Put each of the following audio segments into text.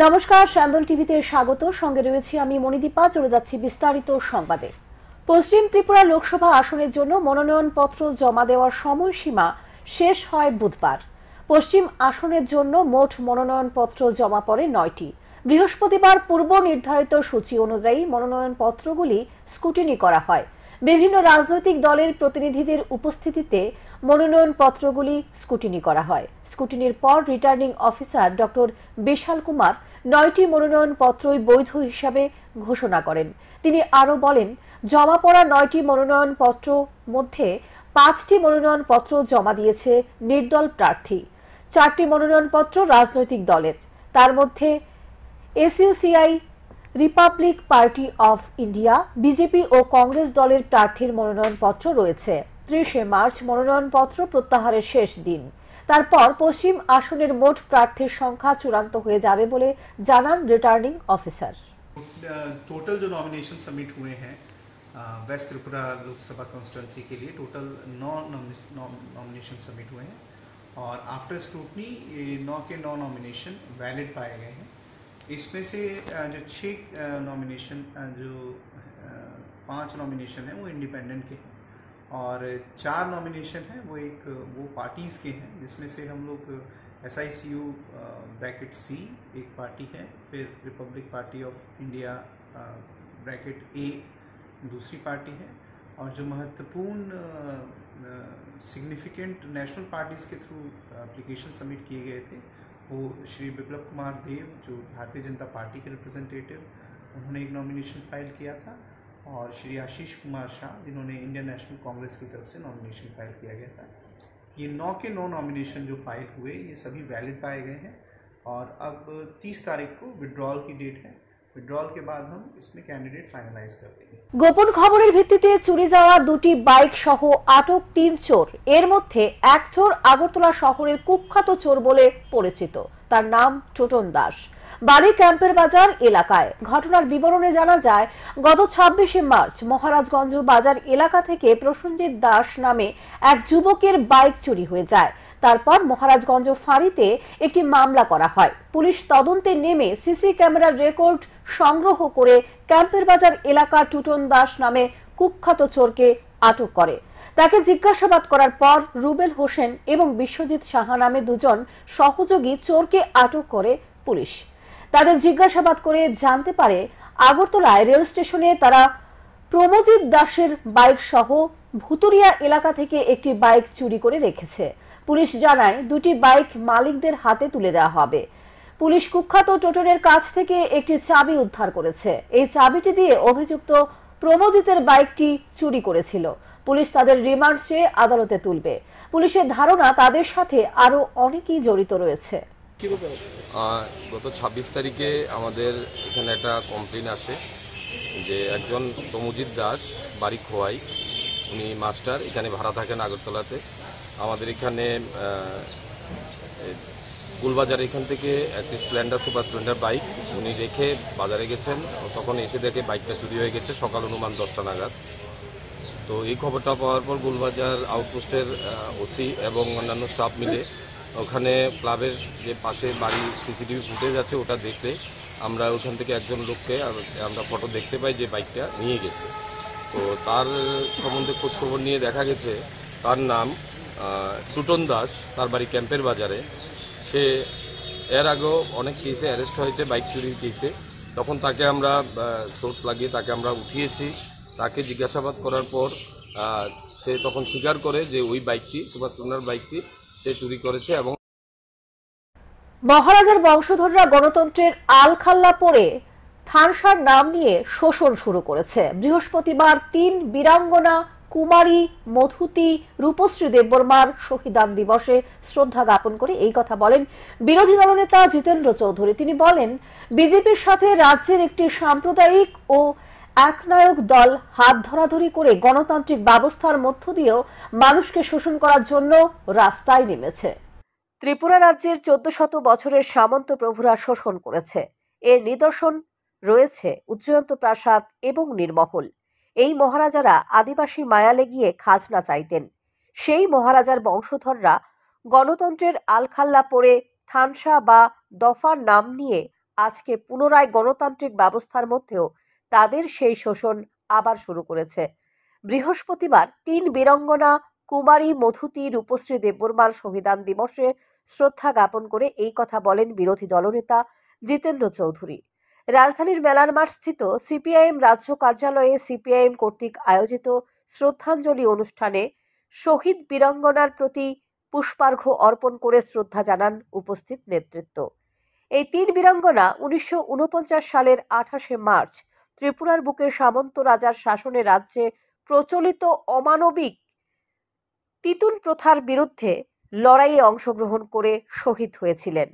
নমস্কার, স্যান্দল টিভিতে স্বাগত। সঙ্গে রয়েছি আমি মণিদীপা। চলে যাচ্ছি বিস্তারিত সংবাদে। পশ্চিম ত্রিপুরা লোকসভা আসনের জন্য মনোনয়নপত্র জমা দেওয়ার সময়সীমা শেষ হয় বুধবার। পশ্চিম আসনের জন্য মোট মনোনয়নপত্র জমা পড়ে 9টি। বৃহস্পতিবার পূর্ব নির্ধারিত সূচি অনুযায়ী মনোনয়নপত্রগুলি স্ক্রুটিনি করা হয়। বিভিন্ন রাজনৈতিক দলের প্রতিনিধিদের উপস্থিতিতে মনোনয়নপত্রগুলি স্ক্রুটিনি করা হয়। স্ক্রুটিনির পর রিটার্নিং অফিসার ডক্টর বিশাল কুমার 9টি মনোনয়নপত্রই বৈধ হিসাবে ঘোষণা করেন। তিনি আরও বলেন, জমা পড়া 9টি মনোনয়নপত্র মধ্যে 5টি মনোনয়নপত্র জমা দিয়েছে নির্দল প্রার্থী, 4টি মনোনয়নপত্র রাজনৈতিক দলের। তার মধ্যে SUCI, republic party of India, BJP ও কংগ্রেস দলের প্রার্থীর মনোনয়নপত্র রয়েছে। 30শে মার্চ মনোনয়নপত্র প্রত্যাহারের শেষ দিন। তারপর পশ্চিম আসনের মোট প্রার্থীর সংখ্যা চূড়ান্ত হয়ে যাবে বলে জানান রিটার্নিং অফিসার। टोटल जो नॉमिनेशन सबमिट हुए हैं वेस्ट त्रिपुरा लोकसभा कॉन्स्टिट्यूंसी के लिए टोटल 9 नॉमिनेशन सबमिट हुए हैं और आफ्टर स्क्रूटनी 9 के 9 नॉमिनेशन वैलिड पाए गए हैं। इसमें से जो 6 नॉमिनेशन जो 5 नॉमिनेशन हैं वो इंडिपेंडेंट के हैं और 4 नॉमिनेशन हैं वो पार्टीज़ के हैं, जिसमें से हम लोग SICU ब्रैकेट C एक पार्टी है, फिर Republic party of India bracket A दूसरी पार्टी है और जो महत्वपूर्ण सिग्निफिकेंट नेशनल पार्टीज़ के थ्रू एप्लीकेशन सबमिट किए गए थे वो श्री बिप्लब कुमार देव जो भारतीय जनता पार्टी के रिप्रेजेंटेटिव, उन्होंने एक नॉमिनेशन फाइल किया था और श्री आशीष कुमार शाह जिन्होंने इंडियन नेशनल कांग्रेस की तरफ से नॉमिनेशन फाइल किया गया था। ये 9 के 9 नॉमिनेशन जो फाइल हुए ये सभी वैलिड पाए गए हैं और अब 30 तारीख को विड्रॉल की डेट है। विड्रॉल के बाद हम इसमें कैंडिडेट फाइनलाइज कर देंगे। গোপন খবরের ভিত্তিতে চুরি যাওয়া 2টি বাইক সহ আটক 3 চোর। এর মধ্যে এক চোর আগরতলা শহরের কুখ্যাত চোর বলে পরিচিত। তার নাম টোটন দাস, বাড়ি ক্যাম্পের বাজার এলাকায়। ঘটনার বিবরণে জানা যায়, গত 26শে মার্চ মহারাজগঞ্জ বাজার এলাকা থেকে প্রসেনজিৎ দাস নামে এক যুবকের বাইক চুরি হয়ে যায়। তারপর মহারাজগঞ্জ ফাঁড়িতে একটি মামলা করা হয়। পুলিশ তদন্তে নেমে সিসি ক্যামেরার রেকর্ড সংগ্রহ করে ক্যাম্পের বাজার এলাকা টোটন দাস নামে কুখ্যাত চোরকে আটক করে। তাকে জিজ্ঞাসাবাদ করার পর রুবেল হোসেন এবং বিশ্বজিৎ সাহা নামে দুজন সহযোগী চোরকে আটক করে পুলিশ। তাদের জিজ্ঞাসাবাদ করে জানতে পারে আগরতলায় রেল স্টেশনে তারা প্রমজিৎ দাসের বাইক সহ ভুতুরিয়া এলাকা থেকে একটি বাইক চুরি করে রেখেছে। পুলিশ জানায় 2টি বাইক মালিকদের হাতে তুলে দেওয়া হবে। পুলিশ কুখ্যাত টোটনের কাছ থেকে একটি চাবি উদ্ধার করেছে। এই চাবিটি দিয়ে অভিযুক্ত প্রমজিতের বাইকটি চুরি করেছিল। পুলিশ তাদের রিমান্ড চেয়ে আদালতে তুলবে। পুলিশের ধারণা তাদের সাথে আরো অনেকেই জড়িত রয়েছে। গত 26 তারিখে আমাদের এখানে একটা কমপ্লেন আসে যে একজন প্রমজিৎ দাস, বাড়ি খোয়াই, উনি মাস্টার, এখানে ভাড়া থাকেন আগরতলাতে। আমাদের এখানে গুলবাজার এখান থেকে একটি স্প্লেন্ডার, সুপার স্প্লেন্ডার বাইক উনি রেখে বাজারে গেছেন। তখন এসে দেখে বাইকটা চুরি হয়ে গেছে সকাল অনুমান 10টা নাগাদ। তো এই খবরটা পাওয়ার পর গুলবাজার আউটপোস্টের ওসি এবং অন্যান্য স্টাফ মিলে ওখানে ক্লাবের যে পাশে বাড়ি সিসিটিভি ফুটেজ আছে ওটা দেখতে আমরা ওখান থেকে একজন লোককে আমরা ফটো দেখতে পাই যে বাইকটা নিয়ে গেছে। তো তার সম্বন্ধে খোঁজখবর নিয়ে দেখা গেছে তার নাম টোটন দাস, তার বাড়ি ক্যাম্পের বাজারে। সে এর আগেও অনেক কেসে অ্যারেস্ট হয়েছে বাইক চুরির কেসে। তখন তাকে আমরা সোর্স লাগিয়ে তাকে আমরা উঠিয়েছি। তাকে জিজ্ঞাসাবাদ করার পর সে তখন স্বীকার করে যে ওই বাইকটি, সুপার স্প্লেন্ডার বাইকটি সে চুরি করেছে। এবং মহারাজার বংশধররা গণতন্ত্রের আলখাল্লা পড়ে থানসার নাম নিয়ে শোষণ শুরু করেছে। বৃহস্পতিবার 3 বীরাঙ্গনা কুমারী মধুতি রূপশ্রী দেববর্মার শহীদান দিবসে শ্রদ্ধা জ্ঞাপন করে এই কথা বলেন বিরোধী দলনেতা জিতেন্দ্র চৌধুরী। তিনি বলেন, বিজেপির সাথে রাজ্যের একটি সাম্প্রদায়িক ও একনায়ক দল হাত ধরাধরি করে গণতান্ত্রিক ব্যবস্থার মধ্য দিয়েও মানুষকে শোষণ করার জন্য রাস্তায় নেমেছে। ত্রিপুরা রাজ্যের 1400 বছরের সামন্ত প্রভুরা শোষণ করেছে। এর নিদর্শন রয়েছে উজ্জয়ন্ত প্রাসাদ এবং নির্মহল। এই মহারাজারা আদিবাসী মায়ালে গিয়ে খাজনা চাইতেন। সেই মহারাজার বংশধররা গণতন্ত্রের আলখাল্লা পড়ে থানসা বা দফার নাম নিয়ে আজকে পুনরায় গণতান্ত্রিক ব্যবস্থার মধ্যেও তাদের সেই শোষণ আবার শুরু করেছে। বৃহস্পতিবার 3 বীরাঙ্গনা কুমারী মধুতি রূপশ্রী দেববর্মার শহীদান দিবসে শ্রদ্ধা জ্ঞাপন করে এই কথা বলেন বিরোধী দলনেতা জিতেন্দ্র চৌধুরী। রাজধানীর মেলার মাঠ স্থিত সিপিআইএম রাজ্য কার্যালয়ে সিপিআইএম কর্তৃক আয়োজিত শ্রদ্ধাঞ্জলি অনুষ্ঠানে শহীদ বীরাঙ্গনার প্রতি পুষ্পার্ঘ্য অর্পণ করে শ্রদ্ধা জানান উপস্থিত নেতৃত্ব। এই 3 বীরাঙ্গনা 1949 সালের 28শে মার্চ ত্রিপুরার বুকে সামন্ত রাজার শাসনে রাজ্যে প্রচলিত অমানবিক তিতুন প্রথার বিরুদ্ধে লড়াইয়ে অংশগ্রহণ করে শহীদ হয়েছিলেন।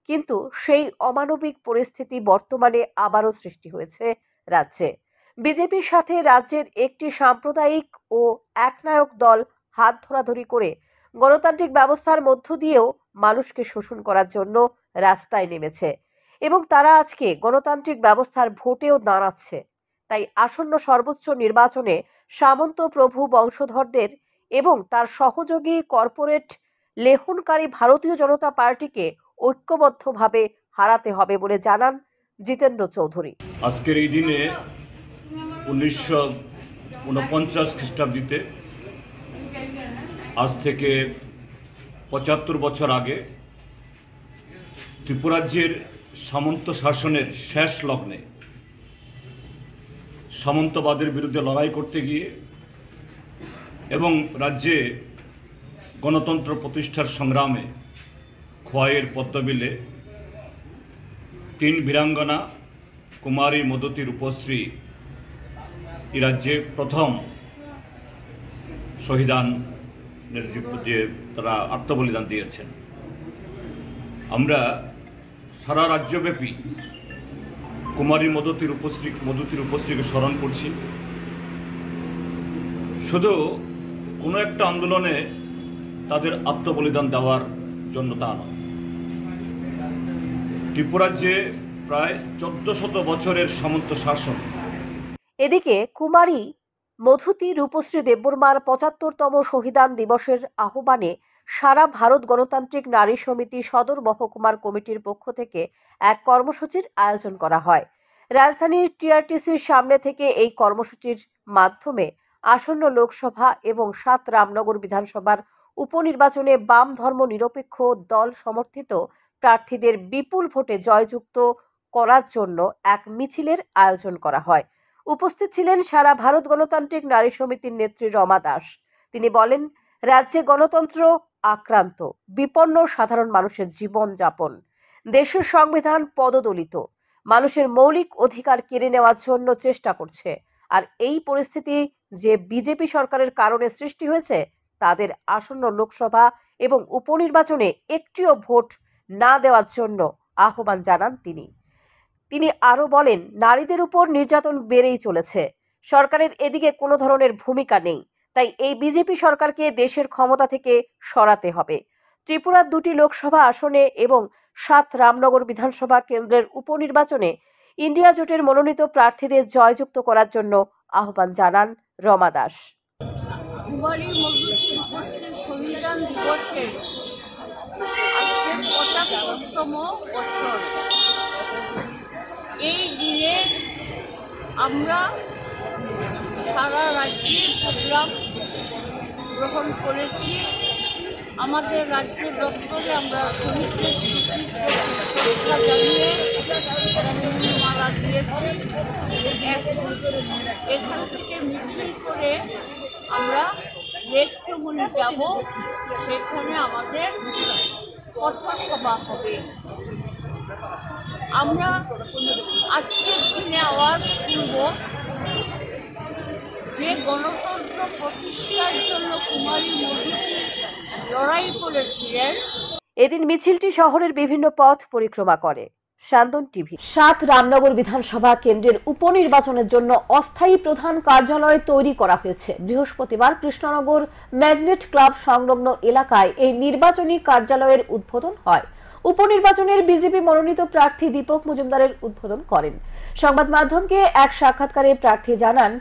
কিন্তু সেই অমানবিক পরিস্থিতি বর্তমানে আবারও সৃষ্টি হয়েছে রাজ্যে। বিজেপির সাথে রাজ্যের একটি সাম্প্রদায়িক ও একনায়ক দল হাত ধরাধরি করে গণতান্ত্রিক ব্যবস্থার মধ্য দিয়েও মানুষকে শোষণ করার জন্য রাস্তায় নেমেছে এবং তারা আজকে গণতান্ত্রিক ব্যবস্থার ভোটেও দাঁড়াচ্ছে। তাই আসন্ন সর্বোচ্চ নির্বাচনে সামন্ত প্রভু বংশধরদের এবং তার সহযোগী কর্পোরেট লেহনকারী ভারতীয় জনতা পার্টিকে ঐক্যবদ্ধভাবে হারাতে হবে বলে জানান জিতেন্দ্র চৌধুরী। আজকের এই দিনে 1949 খ্রিস্টাব্দে আজ থেকে 75 বছর আগে ত্রিপুরাজ্যের সামন্ত শাসনের শেষ লগ্নে সামন্তবাদের বিরুদ্ধে লড়াই করতে গিয়ে এবং রাজ্যে গণতন্ত্র প্রতিষ্ঠার সংগ্রামে খোয়াইয়ের পদ্মবিলে 3 বীরাঙ্গনা কুমারী মধুতি রূপশ্রী এই রাজ্যে প্রথম শহীদানের যে তারা আত্মবলিদান দিয়েছেন। আমরা সারা রাজ্যব্যাপী কুমারী মধুতি রূপশ্রীকে স্মরণ করছি। শুধু কোনো একটা আন্দোলনে তাদের আত্মবলিদান দেওয়ার জন্য তা নয়, ত্রিপুরাজ্যে প্রায় 1400 বছরের সামন্ত শাসন। এদিকে কুমারী মধুতি রূপশ্রী দেববর্মার 75তম শহীদান দিবসের আহ্বানে সারা ভারত গণতান্ত্রিক নারী সমিতি সদর মহকুমার কমিটির পক্ষ থেকে এক কর্মসূচির আয়োজন করা হয়। রাজধানীর টিআরটিসির সামনে থেকে এই কর্মসূচির মাধ্যমে আসন্ন লোকসভা এবং 7 রামনগর বিধানসভার উপনির্বাচনে বাম ধর্ম নিরপেক্ষ দল সমর্থিত প্রার্থীদের বিপুল ভোটে জয়যুক্ত করার জন্য এক মিছিলের আয়োজন করা হয়। উপস্থিত ছিলেন সারা ভারত গণতান্ত্রিক নারী সমিতির নেত্রী রমা দাস। তিনি বলেন, রাজ্যে গণতন্ত্র আক্রান্ত, বিপন্ন সাধারণ মানুষের জীবন যাপন, দেশের সংবিধান পদদলিত, মানুষের মৌলিক অধিকার কেড়ে নেওয়ার জন্য চেষ্টা করছে। আর এই পরিস্থিতি যে বিজেপি সরকারের কারণে সৃষ্টি হয়েছে, তাদের আসন্ন লোকসভা এবং উপনির্বাচনে একটিও ভোট না দেওয়ার জন্য আহ্বান জানান তিনি আরও বলেন, নারীদের উপর নির্যাতন বেড়েই চলেছে, সরকারের এদিকে কোনো ধরনের ভূমিকা নেই। তাই এই বিজেপি সরকারকে দেশের ক্ষমতা থেকে সরাতে হবে। ত্রিপুরার 2টি লোকসভা আসনে এবং 7 রামনগর বিধানসভা কেন্দ্রের উপনির্বাচনে ইন্ডিয়া জোটের মনোনীত প্রার্থীদের জয়যুক্ত করার জন্য আহ্বান জানান রমা দাস। কুমারী মধুতি শহীদান দিবসের আজকে 75তম বছর। এই দিনে আমরা সারা রাজ্যে প্রোগ্রাম গ্রহণ করেছি। আমাদের রাজ্যের দপ্তরে আমরা শহীদদের শ্রদ্ধা জানিয়ে মালা দিয়েছি। এখান থেকে মিছিল করে আমরা রেক্তমণি যাব, সেখানে আমাদের পথসভা হবে। আমরা আজকের দিনে আওয়াজ তুলব যে গণতন্ত্র প্রতিষ্ঠার জন্য কুমারী মধুতি লড়াই করেছিলেন। এদিন মিছিলটি শহরের বিভিন্ন পথ পরিক্রমা করে। শান্তন টিভি। 7 রামনগর বিধানসভা কেন্দ্রের উপনির্বাচনের জন্য অস্থায়ী প্রধান কার্যালয় তৈরি করা হয়েছে। বৃহস্পতিবার কৃষ্ণনগর ম্যাগনেট ক্লাব সংলগ্ন এলাকায় এই নির্বাচনী কার্যালয়ের উদ্বোধন হয়। উপনির্বাচনের বিজেপি মনোনীত প্রার্থী দীপক মজুমদারের উদ্বোধন করেন। সংবাদ মাধ্যমকে এক সাক্ষাৎকারে প্রার্থী জানান,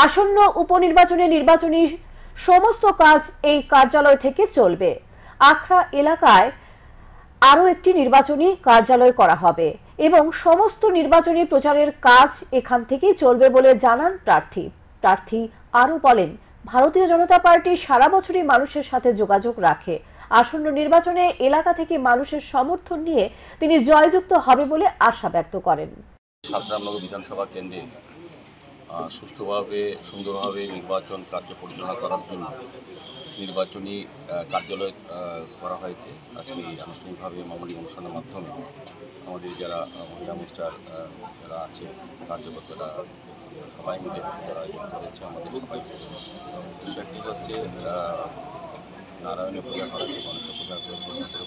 আসন্ন উপনির্বাচনে নির্বাচনী সমস্ত কাজ এই কার্যালয় থেকে চলবে। আখড়া এলাকায় আরও একটি নির্বাচনী কার্যালয় করা হবে এবং সমস্ত নির্বাচনী প্রচারের কাজ এখান থেকেই চলবে বলে জানান প্রার্থী আরও বলেন, ভারতীয় জনতা পার্টি সারা বছরই মানুষের সাথে যোগাযোগ রাখে। আসন্ন নির্বাচনে এলাকা থেকে মানুষের সমর্থন নিয়ে তিনি জয়যুক্ত হবে বলে আশা ব্যক্ত করেন। সাতরামনগর বিধানসভা কেন্দ্রে সুষ্ঠুভাবে সুন্দরভাবে নির্বাচন কার্য পরিচালনা করার জন্য নির্বাচনী কার্যালয় করা হয়েছে। আজকে আনুষ্ঠানিকভাবে মামুলি অনুষ্ঠানের মাধ্যমে আমাদের যারা মহিলা মোর্চার যারা আছে কার্যকর্তারা সবাই মিলে যারা করেছে আমাদের সবাই উদ্দেশ্য একটি হচ্ছে নারায়ণের পূজা করা, মানুষের পূজা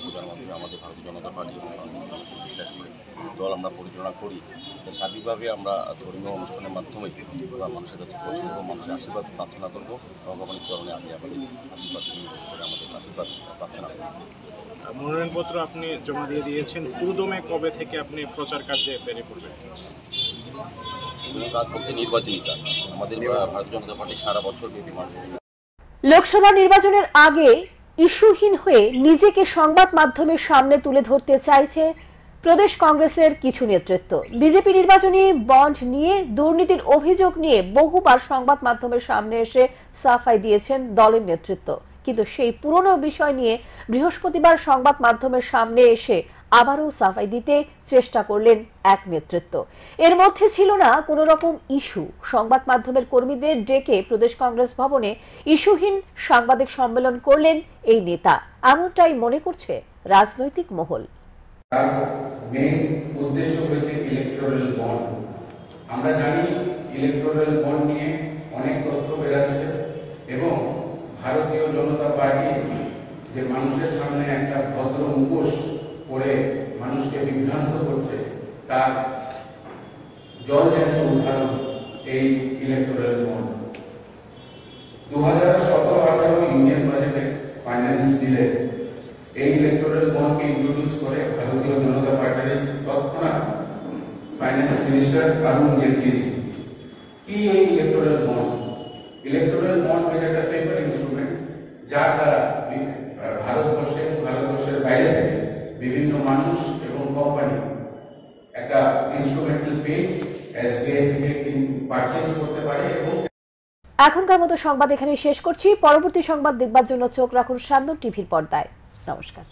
পূজার মাধ্যমে আমাদের ভারতীয় জনতা পার্টি দল আমরা পরিচালনা করি। সার্বিকভাবে আমরা ধর্মীয় অনুষ্ঠানের মাধ্যমে মানুষের কাছে পৌঁছব, মানুষের আশীর্বাদ প্রার্থনা করবো, ভগবানের চরণে আমি আমাদের আশীর্বাদ প্রার্থনা করব। মনোনয়নপত্র আপনি জমা দিয়েছেন, পুরোদমে কবে থেকে আপনি প্রচার কার্যে বেরিয়ে পড়বেন? কাজ বলতে নির্বাচনী কাজ, আমাদের ভারতীয় জনতা পার্টি সারা বছর ব্যাপী লোকসভা নির্বাচনের আগে ইস্যুহীন হয়ে নিজেকে সংবাদ মাধ্যমের সামনে তুলে ধরতে চাইছে প্রদেশ কংগ্রেসের কিছু নেতৃত্ব। বিজেপি নির্বাচনী বন্ড নিয়ে দুর্নীতির অভিযোগ নিয়ে বহুবার সংবাদ মাধ্যমের সামনে এসে সাফাই দিয়েছেন দলের নেতৃত্ব, কিন্তু সেই পুরনো বিষয় নিয়ে বৃহস্পতিবার সংবাদ মাধ্যমের সামনে এসে আবারও সাফাই দিতে চেষ্টা করলেন এক নেতৃত্ব। এর মধ্যে ছিল না কোনো রকম ইস্যু। সংবাদ মাধ্যমের কর্মীদের ডেকে প্রদেশ কংগ্রেস ভবনে ইস্যুহীন সাংবাদিক সম্মেলন করলেন এই নেতা, এমনটাই মনে করছে রাজনৈতিক মহল। মেইন উদ্দেশ্য হয়েছে ইলেকটোরাল বন্ড। আমরা জানি ইলেকটোরাল বন্ড নিয়ে অনেক তথ্য বেরাচ্ছে এবং ভারতীয় জনতা পার্টি যে মানুষের সামনে একটা ভদ্র মুখোশ পরে মানুষকে বিভ্রান্ত করছে, তার জলজ্যান্ত উদাহরণ এই ইলেকটোরাল বন্ড। 2017-18 ইউনিয়ন বাজেটে ফাইন্যান্স বিলে এই ইলেকটোরাল বন্ডকে ইন্ট্রোডিউস করে ভারতীয় জনতা পার্টির তৎক্ষণাৎ ফাইন্যান্স মিনিস্টার অরুণ জেটলি। কি এই ইলেকটোরাল বন্ড? ইলেকটোরাল বন্ড হচ্ছে একটা পেপার ইনস্ট্রুমেন্ট, যার দ্বারা ভারতবর্ষের বাইরে থেকে বিভিন্ন মানুষ এবং কোম্পানি একটা ইনস্ট্রুমেন্টাল পেজ এসবিআই থেকে পারচেজ করতে পারে। এবং এখনকার মতো সংবাদ এখানে শেষ করছি। পরবর্তী সংবাদ দেখবার জন্য চোখ রাখুন সান্দন টিভির পর্দায়। নমস্কার।